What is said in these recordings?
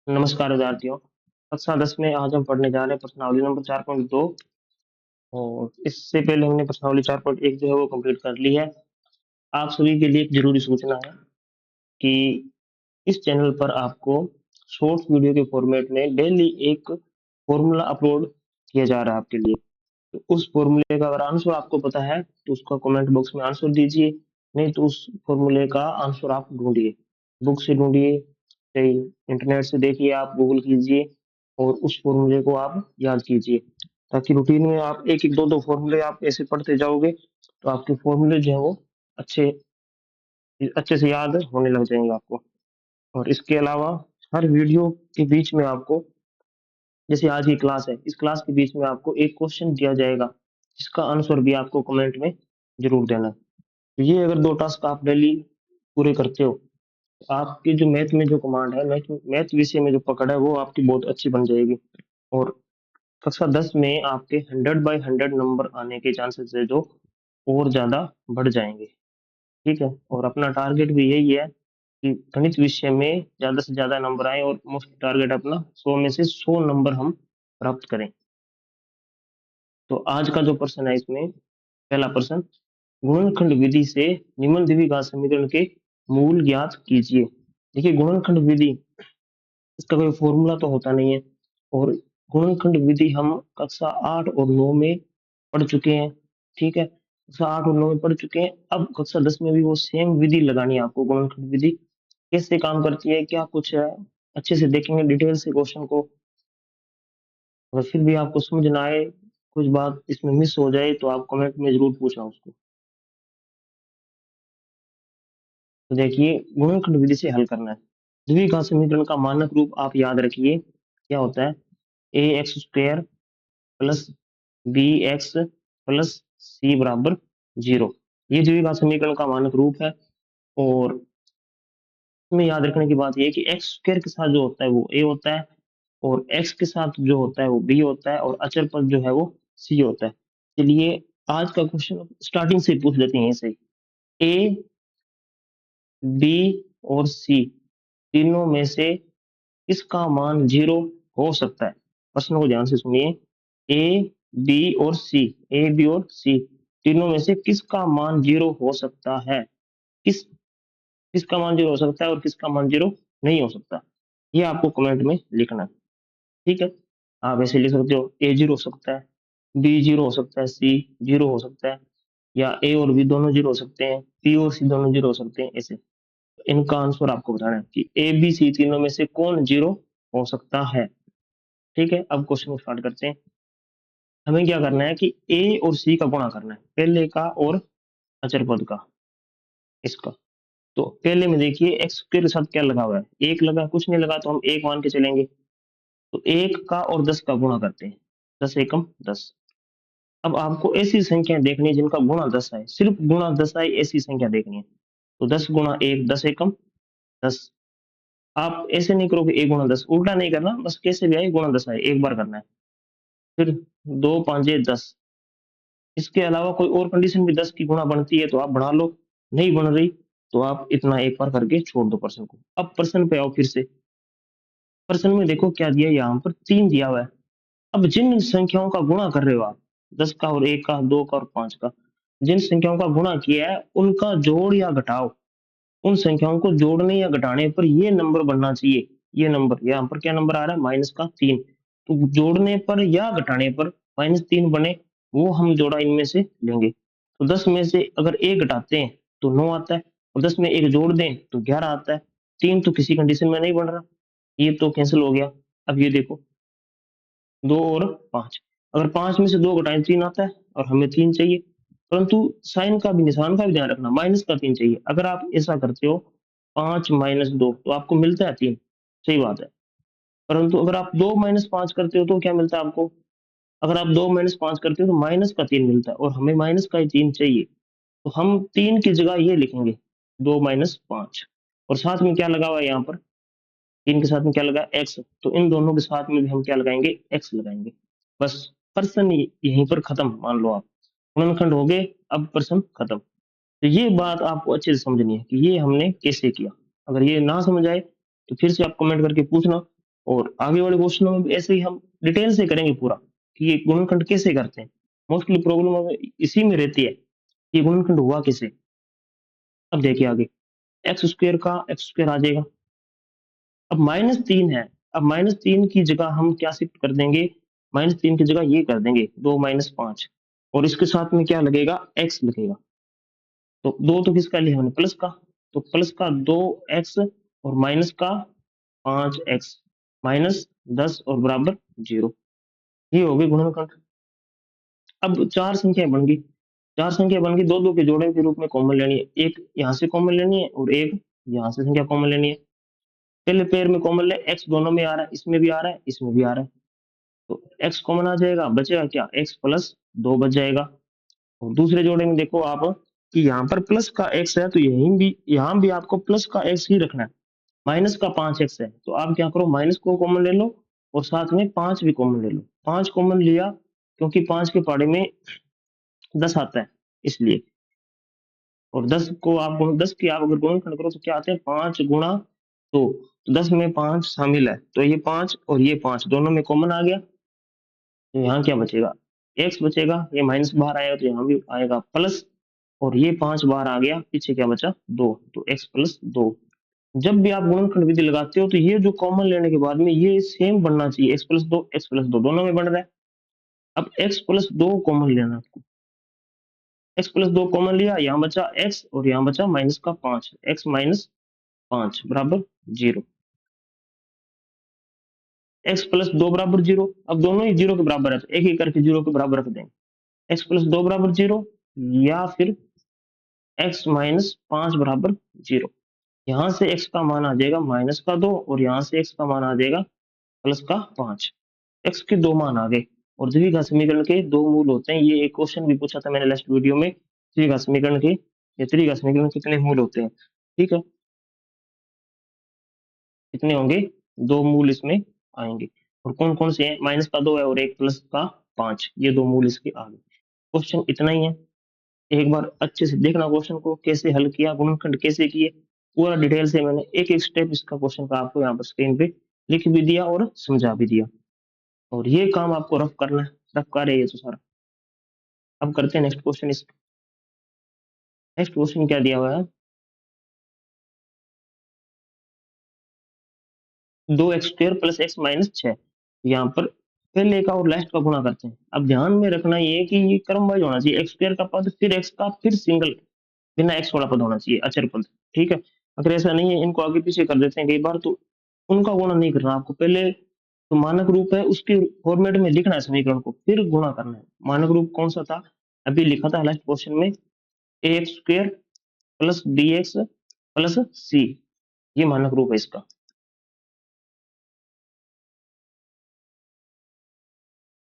नमस्कार विद्यार्थियों। कक्षा 10 में आज हम पढ़ने जा रहे हैं प्रश्नावली नंबर 4.2। और इससे पहले हमने प्रश्नावली 4.1 जो है वो कंप्लीट कर ली है। आप सभी के लिए एक जरूरी सूचना है कि इस चैनल पर आपको शॉर्ट वीडियो के फॉर्मेट में डेली एक फॉर्मूला अपलोड किया जा रहा है आपके लिए। तो उस फॉर्मूले का अगर आंसर आपको पता है तो उसका कमेंट बॉक्स में आंसर दीजिए, नहीं तो उस फॉर्मूले का आंसर आप ढूंढिए, बुक से ढूंढिए, चाहे इंटरनेट से देखिए, आप गूगल कीजिए और उस फॉर्मूले को आप याद कीजिए, ताकि रूटीन में आप एक एक दो दो फॉर्मूले आप ऐसे पढ़ते जाओगे तो आपके फॉर्मूले जो है वो अच्छे अच्छे से याद होने लग जाएंगे आपको। और इसके अलावा हर वीडियो के बीच में आपको, जैसे आज की क्लास है, इस क्लास के बीच में आपको एक क्वेश्चन दिया जाएगा जिसका आंसर भी आपको कमेंट में जरूर देना है। तो ये अगर दो टास्क आप डेली पूरे करते हो तो आपकी जो मैथ में जो कमांड है, मैथ मैथ विषय में जो पकड़ है वो आपकी बहुत अच्छी बन जाएगी। और कक्षा 10 में आपके 100/100 नंबर आने के चांसेस है जो और ज्यादा बढ़ जाएंगे। ठीक है, और अपना टारगेट भी यही है कि गणित विषय में ज्यादा से ज्यादा नंबर आए और मोस्ट टारगेट अपना 100 में से 100 नंबर हम प्राप्त करें। तो आज का जो प्रश्न है इसमें पहला प्रश्न, गुणनखंड विधि से निम्न द्विघात समीकरण के मूल ज्ञात कीजिए। देखिए, गुणनखंड विधि, इसका कोई फॉर्मूला तो होता नहीं है। और गुणनखंड विधि हम कक्षा 8 और 9 में पढ़ चुके हैं। ठीक है, कक्षा 8 और 9 में पढ़ चुके हैं। अब कक्षा 10 में भी वो सेम विधि लगानी है आपको। गुणनखंड विधि कैसे काम करती है, क्या कुछ है, अच्छे से देखेंगे डिटेल से क्वेश्चन को। अगर फिर भी आपको समझ ना आए, कुछ बात इसमें मिस हो जाए, तो आप कमेंट में जरूर पूछना उसको। तो देखिए, गुणनखंड विधि से हल करना है। द्विघात समीकरण का मानक रूप आप याद रखिए, क्या होता है, A X square plus B X plus C बराबर 0। ये द्विघात समीकरण का मानक रूप है। और इसमें याद रखने की बात यह है कि एक्स स्क्वायर के साथ जो होता है वो ए होता है, और एक्स के साथ जो होता है वो बी होता है, और अचर पद जो है वो सी होता है। चलिए, आज का क्वेश्चन स्टार्टिंग से पूछ लेते हैं इसे। ए, बी और सी तीनों में से किसका मान 0 हो सकता है? प्रश्न को ध्यान से सुनिए। ए, बी और सी, ए बी और सी तीनों में से किसका मान 0 हो सकता है? किस किसका मान 0 हो सकता है और किसका मान 0 नहीं हो सकता, ये आपको कमेंट में लिखना है। ठीक है, आप ऐसे लिख सकते हो, ए 0 हो सकता है, बी 0 हो सकता है, सी 0 हो सकता है, या ए और बी दोनों 0 हो सकते हैं, बी और सी दोनों 0 हो सकते हैं। ऐसे इनका आंसर आपको बताना है कि ए बी सी तीनों में से कौन 0 हो सकता है। ठीक है, अब क्वेश्चन को स्टार्ट करते हैं। हमें क्या करना है कि ए और सी का गुणा करना है, पहले का और अचर पद का, इसका। तो पहले में देखिए, एक्स के साथ क्या लगा हुआ है, एक लगा, कुछ नहीं लगा तो हम एक मान के चलेंगे। तो एक का और 10 का गुणा करते हैं, 10 एकम 10। अब आपको ऐसी संख्या देखनी है जिनका गुणा 10 है, सिर्फ गुणा 10 है, ऐसी संख्या देखनी है। तो 10 गुणा 1, 10 एकम 10। आप ऐसे नहीं करोगे 1 गुणा 10, उल्टा नहीं करना, बस कैसे भी आए गुणा 10 आए एक बार करना है। फिर 2 5 10। इसके अलावा कोई और कंडीशन भी 10 की गुणा बनती है तो आप बढ़ा लो, नहीं बन रही तो आप इतना एक बार करके छोड़ दो प्रश्न को। अब प्रश्न पे आओ फिर से। प्रश्न में देखो क्या दिया है, यहाँ पर 3 दिया हुआ है। अब जिन संख्याओं का गुणा कर रहे हो आप, 10 का और 1 का, 2 का और 5 का, जिन संख्याओं का गुणा किया है उनका जोड़ या घटाओ। उन संख्याओं को जोड़ने या घटाने पर ये नंबर बनना चाहिए। ये नंबर, यहाँ पर क्या नंबर आ रहा है, -3। तो जोड़ने पर या घटाने पर -3 बने, वो हम जोड़ा इनमें से लेंगे। तो 10 में से अगर 1 घटाते हैं तो 9 आता है, और 10 में 1 जोड़ दें तो 11 आता है। 3 तो किसी कंडीशन में नहीं बन रहा, ये तो कैंसिल हो गया। अब ये देखो, 2 और 5, अगर 5 में से 2 घटाएं 3 आता है, और हमें 3 चाहिए। परंतु साइन का भी, निशान का भी ध्यान रखना, माइनस का 3 चाहिए। अगर आप ऐसा करते हो 5 माइनस 2 तो आपको मिलता है 3, सही बात है। परंतु अगर आप 2 माइनस 5 करते हो तो क्या मिलता है आपको? अगर आप 2 माइनस 5 करते हो तो माइनस का 3 मिलता है, और हमें माइनस का ही 3 चाहिए। तो हम 3 की जगह ये लिखेंगे, 2 माइनस 5। और साथ में क्या लगा हुआ है यहाँ पर, 3 के साथ में क्या लगा, एक्स। तो इन दोनों के साथ में भी हम क्या लगाएंगे, एक्स लगाएंगे। बस, प्रश्न यहीं पर खत्म, मान लो आप गुणनखंड हो गए, अब प्रश्न खत्म। तो ये बात आपको अच्छे से समझनी है कि ये हमने कैसे किया। अगर ये ना समझ आए तो फिर से आप कमेंट करके पूछना, और आगे वाले क्वेश्चनों में भी ऐसे ही हम डिटेल से करेंगे पूरा कि ये गुणनखंड कैसे करते हैं। मोस्टली प्रॉब्लम इसी में रहती है कि गुणनखंड हुआ कैसे। अब देखिए आगे, एक्स स्क्वायर का एक्स स्क्वायर आ जाएगा। अब -3 है, अब -3 की जगह हम क्या शिफ्ट कर देंगे, -3 की जगह ये कर देंगे 2 - 5 और इसके साथ में क्या लगेगा, x लगेगा। तो 2 तो किसका लिया हमने, प्लस का, तो प्लस का 2x और माइनस का 5x, -10 और बराबर 0। ये हो गई गुणनखंड। अब 4 संख्याएं बन गई, 4 संख्या बन गई, 2-2 के जोड़े के रूप में कॉमन लेनी है। एक यहाँ से कॉमन लेनी है और एक यहाँ से संख्या कॉमन लेनी है। पहले पेयर में कॉमन ले, x दोनों में आ रहा है, इसमें भी आ रहा है, इसमें भी आ रहा है, तो x कॉमन आ जाएगा, बचेगा क्या, x प्लस 2 बच जाएगा। और दूसरे जोड़े में देखो आप कि यहाँ पर प्लस का x है, तो यहाँ भी आपको प्लस का x ही रखना है। माइनस का 5x है, तो आप क्या करो, माइनस को कॉमन ले लो और साथ में 5 भी कॉमन ले लो। 5 कॉमन लिया क्योंकि 5 के पहाड़े में 10 आता है इसलिए, और 10 को आप 10 की आप अगर गुणनखंड करो तो क्या आते हैं, 5 गुणा 2, तो 10 में 5 शामिल है, तो ये 5 और ये 5 दोनों में कॉमन आ गया। तो यहाँ क्या बचेगा, x बचेगा, ये माइनस बाहर आएगा तो यहाँ भी आएगा प्लस, और ये 5 बाहर आ गया, पीछे क्या बचा 2, तो x प्लस 2। जब भी आप गुणनखंड विधि लगाते हो तो ये जो कॉमन लेने के बाद में ये सेम बनना चाहिए, x प्लस 2 दोनों में बन रहा है। अब x प्लस 2 कॉमन लेना आपको, x प्लस 2 कॉमन लिया, यहाँ बचा x और यहाँ बचा माइनस का 5, x माइनस 5 बराबर 0, x प्लस 2 बराबर 0। अब दोनों ही 0 के बराबर है तो एक एक करके 0 के बराबर रख देंगे, x प्लस 2 बराबर 0 या फिर x माइनस 5 बराबर 0। यहाँ से x का मान आ जाएगा माइनस का 2 और यहाँ से x का मान आ जाएगा प्लस का 5। x के दो मान आ गए और द्विघात समीकरण के दो मूल होते हैं। ये एक क्वेश्चन भी पूछा था मैंने लास्ट वीडियो में, द्विघात समीकरण के या त्रिघात समीकरण कितने मूल होते हैं, ठीक है, कितने होंगे, दो मूल इसमें आएंगे। और कौन कौन से हैं, माइनस का 2 है और एक प्लस का 5, ये दो मूल इसके आ गए। क्वेश्चन इतना ही है, एक बार अच्छे से देखना क्वेश्चन को कैसे हल किया, गुणनखंड कैसे किए, पूरा डिटेल से मैंने एक एक स्टेप इसका क्वेश्चन का आपको यहाँ पर स्क्रीन पे लिख भी दिया और समझा भी दिया। और ये काम आपको रफ करना है, रफ कार्य है ये तो सारा। अब करते हैं नेक्स्ट क्वेश्चन। इस नेक्स्ट क्वेश्चन क्या दिया हुआ है, 2x² प्लस x माइनस 6। यहाँ पर पहले का और लास्ट का गुणा करते हैं। अब ध्यान में रखना ये कि ये क्रम वाइज होना चाहिए, x² का पद फिर x का फिर सिंगल बिना x वाला पद होना चाहिए, अचर पद, ठीक है। अगर ऐसा नहीं है, इनको आगे पीछे कर देते हैं कई बार, तो उनका गुणा नहीं करना आपको, पहले तो मानक रूप है उसके फॉर्मेट में लिखना है समीकरण को, फिर गुणा करना है। मानक रूप कौन सा था, अभी लिखा था लास्ट क्वेश्चन में, ax² plus bx plus c, ये मानक रूप है इसका।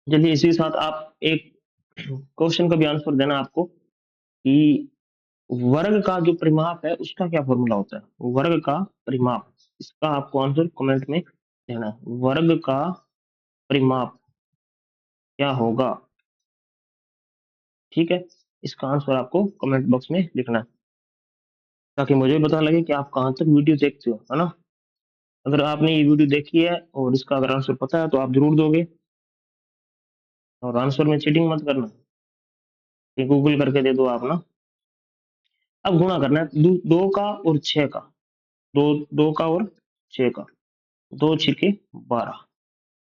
चलिए इसी के साथ आप एक क्वेश्चन का भी आंसर देना आपको कि वर्ग का जो परिमाप है उसका क्या फॉर्मूला होता है, वर्ग का परिमाप, इसका आपको आंसर कमेंट में देना है। वर्ग का परिमाप क्या होगा, ठीक है, इसका आंसर आपको कमेंट बॉक्स में लिखना है ताकि मुझे पता लगे कि आप कहाँ तक वीडियो देखते हो, है ना। अगर आपने ये वीडियो देखी है और इसका अगर आंसर पता है तो आप जरूर दोगे, और आंसर में चीटिंग मत करना कि गूगल करके दे दो आप ना। अब गुणा करना है, दो का और 6 का, दो दो का और 6 का, 2 छिके 12,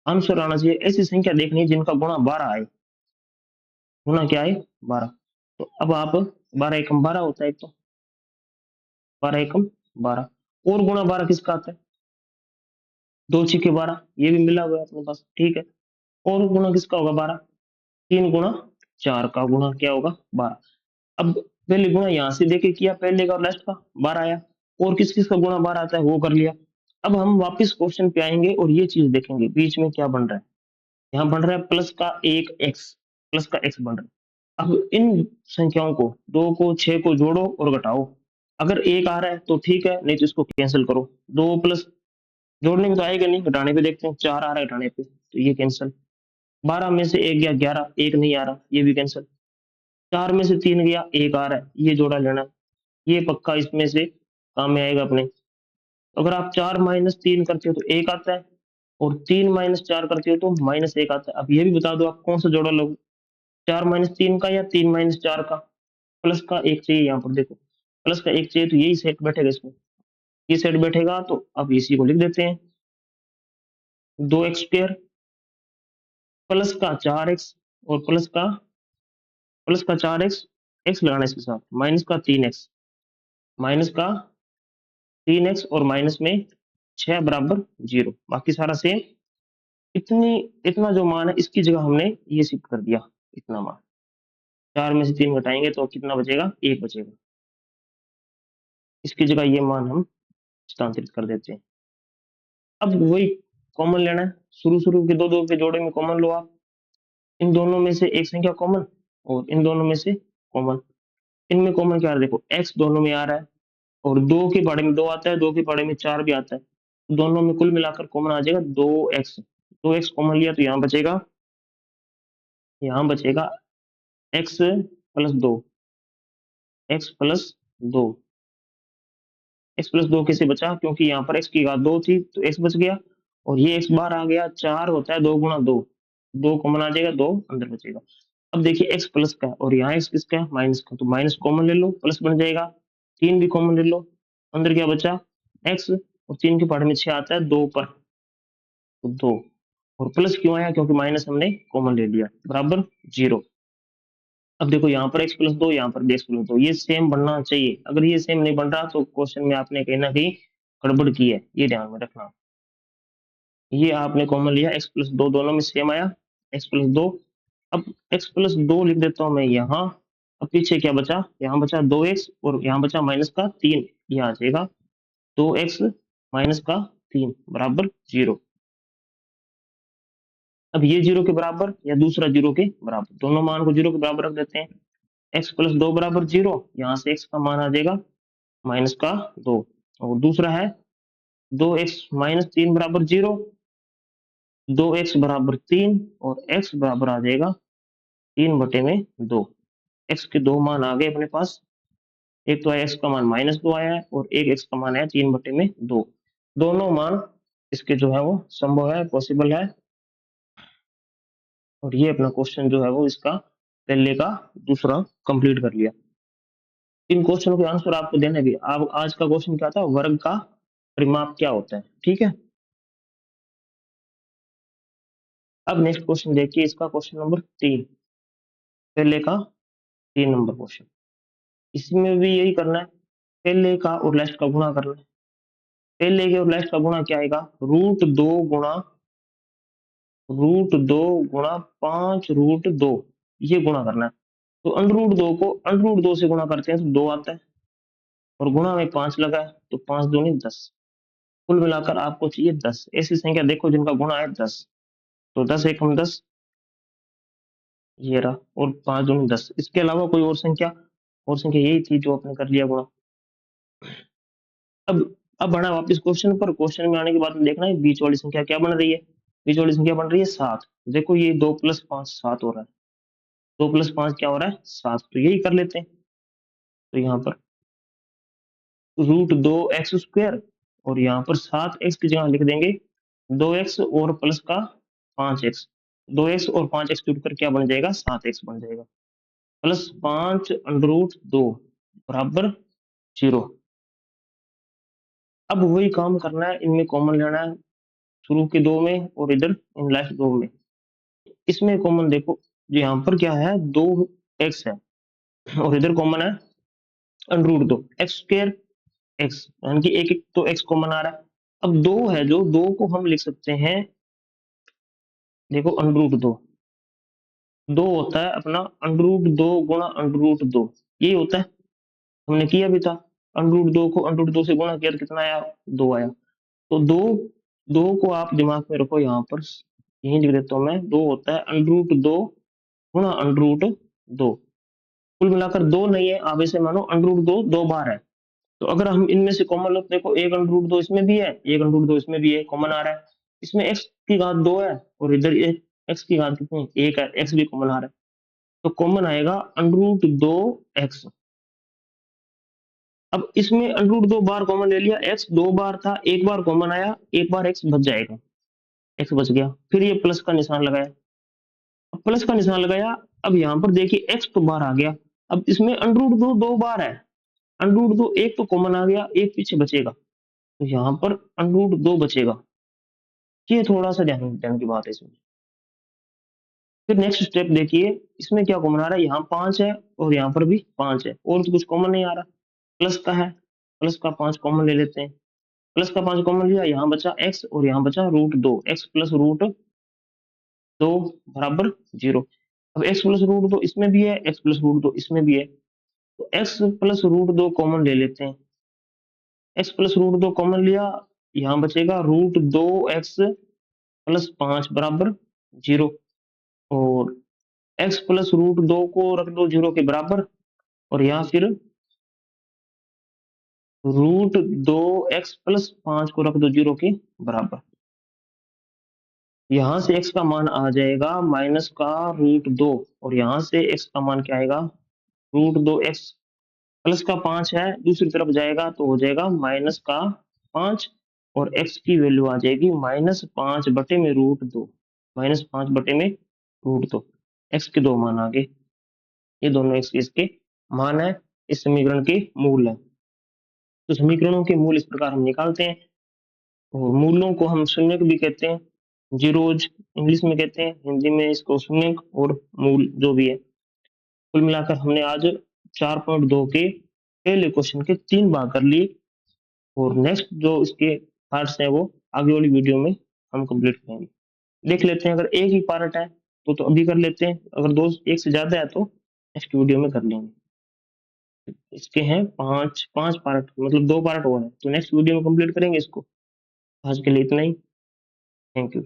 आंसर आना चाहिए। ऐसी संख्या देखनी है जिनका गुणा 12 आए, गुणा क्या है 12। तो अब आप 12 एकम 12 होता है, एक तो 12 एकम 12, और गुणा 12 किसका आता है, 2 छिके 12, ये भी मिला हुआ है अपने पास, ठीक है। और गुणा किसका होगा 12, 3 गुणा 4 का गुणा क्या होगा 12। अब पहले गुणा यहाँ से देके किया, पहले का और लास्ट का 12 आया, और किस किस का गुणा 12 आता है वो कर लिया। अब हम वापस क्वेश्चन पे आएंगे और ये चीज देखेंगे बीच में क्या बन रहा है। यहाँ बन रहा है प्लस का एक एक्स, प्लस का एक्स बन रहा है। अब इन संख्याओं को, 2 को 6 को जोड़ो और घटाओ, अगर एक आ रहा है तो ठीक है, नहीं तो इसको कैंसिल करो। 2 प्लस जोड़ने में तो आएगा नहीं, घटाने पे देखते हैं, 4 आ रहा है घटाने पे तो ये कैंसिल। 12 में से एक गया 11, एक नहीं आ रहा, ये भी कैंसिल। 4 में से 3 गया, एक आ रहा है, ये जोड़ा लेना, ये पक्का इसमें से काम में आएगा अपने। अगर आप 4 - 3 करते हो तो एक आता है, और 3 - 4 करते हो तो -1 आता है। अब ये भी बता दो आप कौन सा जोड़ा लोगे, 4 - 3 का या 3 - 4 का। प्लस का एक चाहिए, यहाँ पर देखो प्लस का एक चाहिए तो यही सेट बैठेगा इसमें, ये सेट बैठेगा तो अब इसी को लिख देते हैं 2x² प्लस का 4x और प्लस का 4x, x लगाना इसके साथ, माइनस का 3x और माइनस में 6 बराबर 0, बाकी सारा सेम। इतनी इतना जो मान है इसकी जगह हमने ये शिफ्ट कर दिया, इतना मान 4 में से 3 घटाएंगे तो कितना बचेगा, 1 बचेगा। इसकी जगह ये मान हम स्थानांतरित कर देते हैं। अब वही कॉमन लेना है, शुरू शुरू के दो के जोड़े में कॉमन लो आप, इन दोनों में से एक संख्या कॉमन और इन दोनों में से कॉमन। इनमें कॉमन क्या है, देखो x दोनों में आ रहा है और 2 के पहाड़े में 2 आता है, 2 के पहाड़े में 4 भी आता है, दोनों में कुल मिलाकर कॉमन आ जाएगा 2x कॉमन लिया तो यहाँ बचेगा x plus 2, x plus 2, x plus 2 कैसे बचा, क्योंकि यहाँ पर x की घात 2 थी तो x बच गया और ये x बार आ गया, 4 होता है 2 गुणा 2, 2 कॉमन आ जाएगा, 2 अंदर बचेगा। अब देखिए x प्लस का है और यहाँ x किसका है, माइनस का, तो माइनस कॉमन ले लो, प्लस बन जाएगा, 3 भी कॉमन ले लो, अंदर क्या बचा x, और 3 के पहाड़े में 6 आता है 2 पर, तो 2, और प्लस क्यों आया, क्योंकि माइनस हमने कॉमन ले लिया, बराबर 0। अब देखो यहाँ पर x प्लस 2, यहाँ पर भी x प्लस 2, ये सेम बनना चाहिए, अगर ये सेम नहीं बन रहा तो क्वेश्चन में आपने कहीं ना कहीं गड़बड़ की है, ये ध्यान में रखना। ये आपने कॉमन लिया, x प्लस 2 दोनों में सेम आया, x प्लस 2। अब x प्लस 2 लिख देता हूँ मैं यहाँ। अब पीछे क्या बचा, यहाँ बचा 2x और यहाँ बचा -3, ये आ जाएगा 2x -3 बराबर 0। अब ये 0 के बराबर या दूसरा 0 के बराबर, दोनों मान को 0 के बराबर रख देते हैं। x प्लस 2 बराबर 0, यहाँ से x का मान आ जाएगा -2, और दूसरा है 2x -3 बराबर 0, 2x बराबर 3 और x बराबर आ जाएगा 3/2। x के दो मान आ गए अपने पास, एक तो x का मान -2 आया है और एक x का मान है 3/2। दोनों मान इसके जो है वो संभव है, पॉसिबल है, और ये अपना क्वेश्चन जो है वो इसका पहले का दूसरा कंप्लीट कर लिया। इन क्वेश्चनों के आंसर आपको देने भी, आप आज का क्वेश्चन क्या था, वर्ग का परिमाप क्या होता है, ठीक है। अब नेक्स्ट क्वेश्चन देखिए, इसका क्वेश्चन नंबर 3, पहले का 3 नंबर क्वेश्चन। इसमें भी यही करना है, पहले का और लास्ट का गुणा करना है। पहले के और लास्ट का गुणा क्या आएगा, √2 गुणा 5√2, ये गुणा करना है। तो √2 को √2 से गुणा करते हैं तो 2 आता है, और गुणा में 5 लगा है तो 5 दूनी 10, कुल मिलाकर आपको चाहिए 10। ऐसी संख्या देखो जिनका गुणा है 10, तो 10 एकम 10, ये रहा, और 5 दूनी 10। इसके अलावा कोई और संख्या यही थी जो आपने कर लिया गुणा। अब अब बढ़ा वापस क्वेश्चन पर, क्वेश्चन में आने के बाद में देखना है बीच वाली संख्या क्या बन रही है, बीच वाली संख्या बन रही है 7। देखो ये 2 + 5 7 हो रहा है, 2 + 5 क्या हो रहा है 7, तो यही कर लेते हैं। तो यहाँ पर √2x² और यहाँ पर 7x की जगह लिख देंगे 2x और प्लस का 5x, 2x और 5x जुड़कर क्या बन जाएगा 7x बन जाएगा, प्लस 5√2 बराबर 0। अब वही काम करना है, इनमें कॉमन लेना है, शुरू के 2 में और इधर इन लास्ट 2 में। इसमें कॉमन देखो, यहाँ पर क्या है 2x है और इधर कॉमन है √2 x² x, यानी कि एक एक तो x कॉमन आ रहा है। अब 2 है, जो 2 को हम लिख सकते हैं, देखो √2, 2 होता है अपना √2 गुणा √2, ये होता है, हमने किया भी था। √2 को √2 से गुणा किया तो कितना आया, 2 आया। तो 2 को आप दिमाग में रखो, यहाँ पर यही लिख देता हूँ मैं, 2 होता है √2 गुणा √2, कुल मिलाकर 2 नहीं है, आप इसे मानो √2 2 बार है। तो अगर हम इनमें से कॉमन लो, देखो एक √2 इसमें भी है, एक √2 इसमें भी है, कॉमन आ रहा है। इसमें x की घात 2 है और इधर एक x की घात कितनी 1 है, x भी कॉमन आ रहा है, तो कॉमन आएगा √2x। अब इसमें √2 बार कॉमन ले लिया, x 2 बार था, एक बार कॉमन आया, एक बार x बच जाएगा, x बच गया। फिर ये प्लस का निशान लगाया, अब प्लस का निशान लगाया, अब यहाँ पर देखिए x तो बाहर आ गया, अब इसमें अंडर रूट 2 दो बार है, अंडर रूट 2 एक तो कॉमन आ गया, एक पीछे बचेगा, तो यहाँ पर अंडर रूट 2 बचेगा। ये थोड़ा सा ध्यान देने की बात है इसमें। फिर नेक्स्ट स्टेप देखिए, इसमें क्या कॉमन आ रहा है, यहाँ 5 है और यहाँ पर भी 5 है, और तो कुछ कॉमन नहीं आ रहा, प्लस का है, प्लस का 5 कॉमन ले लेते हैं, प्लस का 5 कॉमन लिया, यहाँ बचा x और यहाँ बचा रूट 2, x प्लस रूट 2 बराबर 0। अब x प्लस रूट 2 इसमें भी है, x प्लस रूट 2 इसमें भी है, तो x प्लस रूट 2 कॉमन ले लेते हैं, x प्लस रूट 2 कॉमन लिया, यहाँ बचेगा रूट 2x प्लस 5 बराबर 0, और x प्लस रूट 2 को रख दो 0 के बराबर, और यहाँ फिर रूट 2x प्लस 5 को रख दो 0 के बराबर। यहाँ से x का मान आ जाएगा माइनस का रूट 2, और यहाँ से x का मान क्या आएगा, रूट 2x प्लस का 5 है, दूसरी तरफ जाएगा तो हो जाएगा माइनस का 5, और x की वैल्यू आ जाएगी -5 बटे में रूट 2, -5 बटे में रूट 2, x के दो मान आ गए, ये दोनों x इसके मान है, इस समीकरण के मूल है। तो समीकरणों के मूल इस प्रकार हम निकालते हैं, और मूलों को हम शून्यक भी कहते हैं, जीरोज इंग्लिश में कहते हैं, हिंदी में इसको शून्यक और मूल जो भी है। कुल मिलाकर हमने आज 4.2 के पहले क्वेश्चन के 3 भाग कर लिए, और नेक्स्ट जो इसके पार्ट्स हैं वो आगे वाली वीडियो में हम कंप्लीट करेंगे। देख लेते हैं, अगर एक ही पार्ट है तो अभी कर लेते हैं, अगर दो एक से ज्यादा है तो नेक्स्ट वीडियो में कर लेंगे। इसके हैं पांच पांच पार्ट, मतलब 2 पार्ट और है, तो नेक्स्ट वीडियो में कंप्लीट करेंगे इसको। आज के लिए इतना ही। Thank you.